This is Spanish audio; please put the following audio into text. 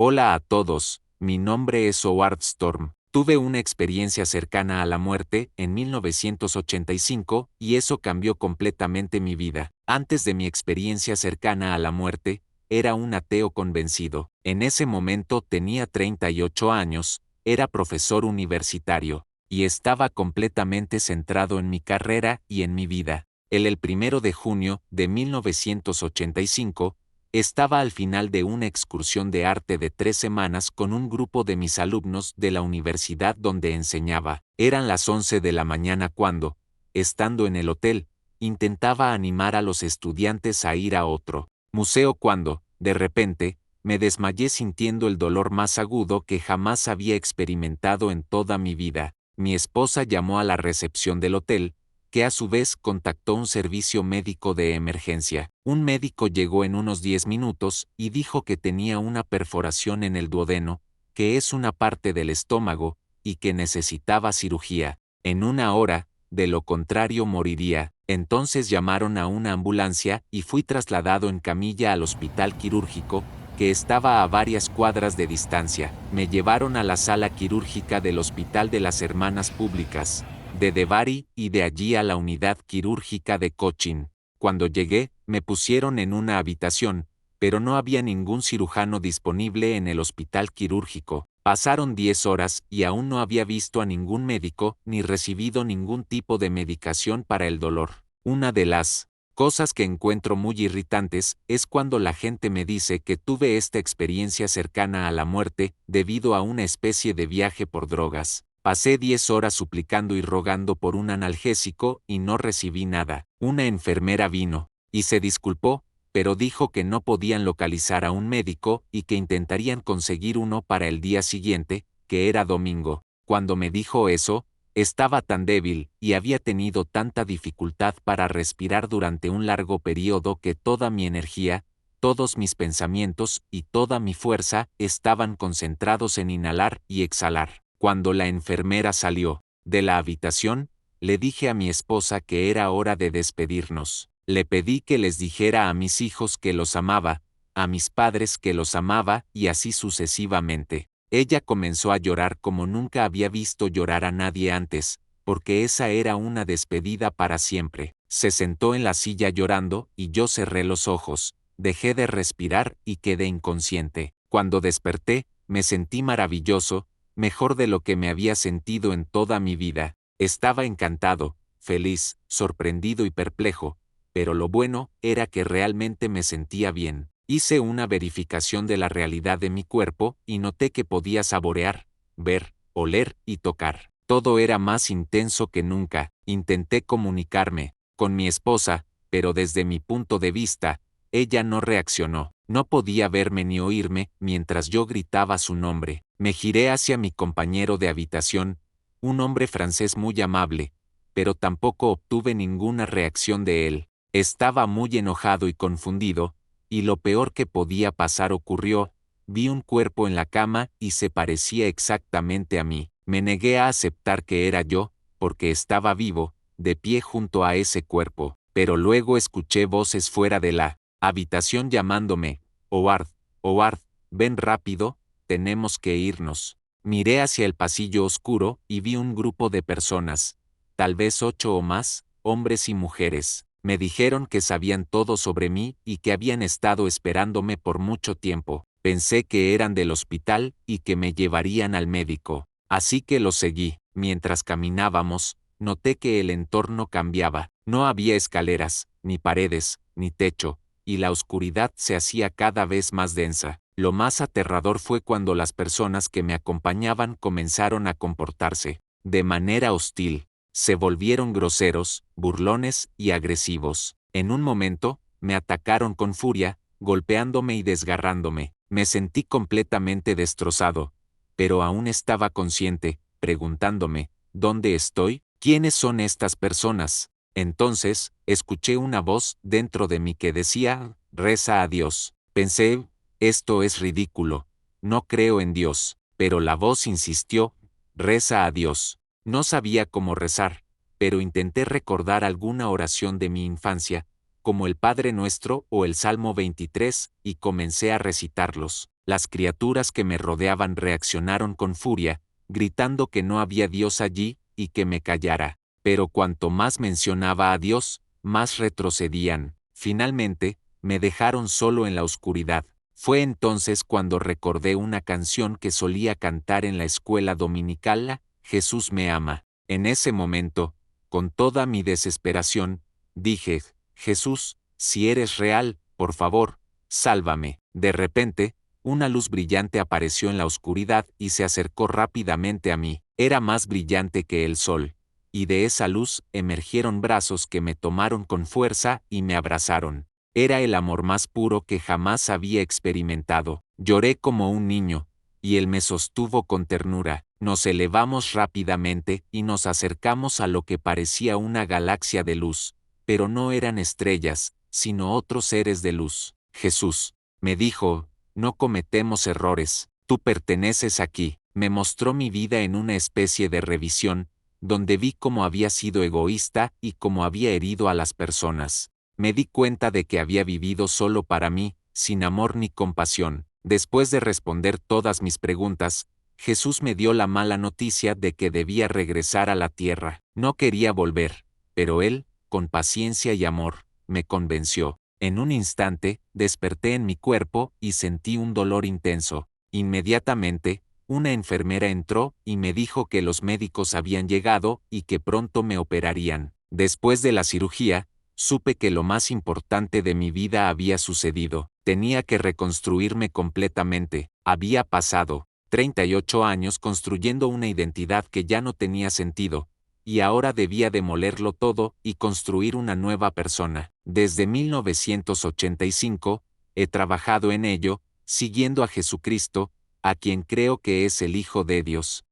Hola a todos, mi nombre es Howard Storm. Tuve una experiencia cercana a la muerte en 1985 y eso cambió completamente mi vida. Antes de mi experiencia cercana a la muerte, era un ateo convencido. En ese momento tenía 38 años, era profesor universitario, y estaba completamente centrado en mi carrera y en mi vida. El 1 de junio de 1985, estaba al final de una excursión de arte de 3 semanas con un grupo de mis alumnos de la universidad donde enseñaba. Eran las 11 de la mañana cuando, estando en el hotel, intentaba animar a los estudiantes a ir a otro museo cuando, de repente, me desmayé sintiendo el dolor más agudo que jamás había experimentado en toda mi vida. Mi esposa llamó a la recepción del hotel, que a su vez contactó un servicio médico de emergencia. Un médico llegó en unos 10 minutos y dijo que tenía una perforación en el duodeno, que es una parte del estómago, y que necesitaba cirugía. En 1 hora, de lo contrario moriría. Entonces llamaron a una ambulancia y fui trasladado en camilla al hospital quirúrgico, que estaba a varias cuadras de distancia. Me llevaron a la sala quirúrgica del Hospital de las Hermanas Públicas de Debari y de allí a la unidad quirúrgica de Cochin. Cuando llegué, me pusieron en una habitación, pero no había ningún cirujano disponible en el hospital quirúrgico. Pasaron 10 horas y aún no había visto a ningún médico ni recibido ningún tipo de medicación para el dolor. Una de las cosas que encuentro muy irritantes es cuando la gente me dice que tuve esta experiencia cercana a la muerte debido a una especie de viaje por drogas. Pasé 10 horas suplicando y rogando por un analgésico y no recibí nada. Una enfermera vino y se disculpó, pero dijo que no podían localizar a un médico y que intentarían conseguir uno para el día siguiente, que era domingo. Cuando me dijo eso, estaba tan débil y había tenido tanta dificultad para respirar durante un largo periodo que toda mi energía, todos mis pensamientos y toda mi fuerza estaban concentrados en inhalar y exhalar. Cuando la enfermera salió de la habitación, le dije a mi esposa que era hora de despedirnos. Le pedí que les dijera a mis hijos que los amaba, a mis padres que los amaba y así sucesivamente. Ella comenzó a llorar como nunca había visto llorar a nadie antes, porque esa era una despedida para siempre. Se sentó en la silla llorando y yo cerré los ojos, dejé de respirar y quedé inconsciente. Cuando desperté, me sentí maravilloso, mejor de lo que me había sentido en toda mi vida. Estaba encantado, feliz, sorprendido y perplejo, pero lo bueno era que realmente me sentía bien. Hice una verificación de la realidad de mi cuerpo y noté que podía saborear, ver, oler y tocar. Todo era más intenso que nunca. Intenté comunicarme con mi esposa, pero desde mi punto de vista, ella no reaccionó. No podía verme ni oírme mientras yo gritaba su nombre. Me giré hacia mi compañero de habitación, un hombre francés muy amable, pero tampoco obtuve ninguna reacción de él. Estaba muy enojado y confundido, y lo peor que podía pasar ocurrió. Vi un cuerpo en la cama y se parecía exactamente a mí. Me negué a aceptar que era yo, porque estaba vivo, de pie junto a ese cuerpo, pero luego escuché voces fuera de la habitación llamándome: Howard, Howard, ven rápido, tenemos que irnos. Miré hacia el pasillo oscuro y vi un grupo de personas, tal vez 8 o más, hombres y mujeres. Me dijeron que sabían todo sobre mí y que habían estado esperándome por mucho tiempo. Pensé que eran del hospital y que me llevarían al médico. Así que los seguí. Mientras caminábamos, noté que el entorno cambiaba. No había escaleras, ni paredes, ni techo, y la oscuridad se hacía cada vez más densa. Lo más aterrador fue cuando las personas que me acompañaban comenzaron a comportarse de manera hostil. Se volvieron groseros, burlones y agresivos. En un momento, me atacaron con furia, golpeándome y desgarrándome. Me sentí completamente destrozado, pero aún estaba consciente, preguntándome, ¿dónde estoy? ¿Quiénes son estas personas? Entonces, escuché una voz dentro de mí que decía: reza a Dios. Pensé, esto es ridículo, no creo en Dios, pero la voz insistió: reza a Dios. No sabía cómo rezar, pero intenté recordar alguna oración de mi infancia, como el Padre Nuestro o el Salmo 23, y comencé a recitarlos. Las criaturas que me rodeaban reaccionaron con furia, gritando que no había Dios allí, y que me callara. Pero cuanto más mencionaba a Dios, más retrocedían. Finalmente, me dejaron solo en la oscuridad. Fue entonces cuando recordé una canción que solía cantar en la escuela dominical, Jesús me ama. En ese momento, con toda mi desesperación, dije, Jesús, si eres real, por favor, sálvame. De repente, una luz brillante apareció en la oscuridad y se acercó rápidamente a mí. Era más brillante que el sol, y de esa luz emergieron brazos que me tomaron con fuerza y me abrazaron. Era el amor más puro que jamás había experimentado. Lloré como un niño, y él me sostuvo con ternura. Nos elevamos rápidamente y nos acercamos a lo que parecía una galaxia de luz, pero no eran estrellas, sino otros seres de luz. Jesús, me dijo, no cometemos errores, tú perteneces aquí. Me mostró mi vida en una especie de revisión, donde vi cómo había sido egoísta y cómo había herido a las personas. Me di cuenta de que había vivido solo para mí, sin amor ni compasión. Después de responder todas mis preguntas, Jesús me dio la mala noticia de que debía regresar a la tierra. No quería volver, pero Él, con paciencia y amor, me convenció. En un instante, desperté en mi cuerpo y sentí un dolor intenso. Inmediatamente, una enfermera entró y me dijo que los médicos habían llegado y que pronto me operarían. Después de la cirugía, supe que lo más importante de mi vida había sucedido. Tenía que reconstruirme completamente. Había pasado 38 años construyendo una identidad que ya no tenía sentido, y ahora debía demolerlo todo y construir una nueva persona. Desde 1985, he trabajado en ello, siguiendo a Jesucristo, a quien creo que es el Hijo de Dios.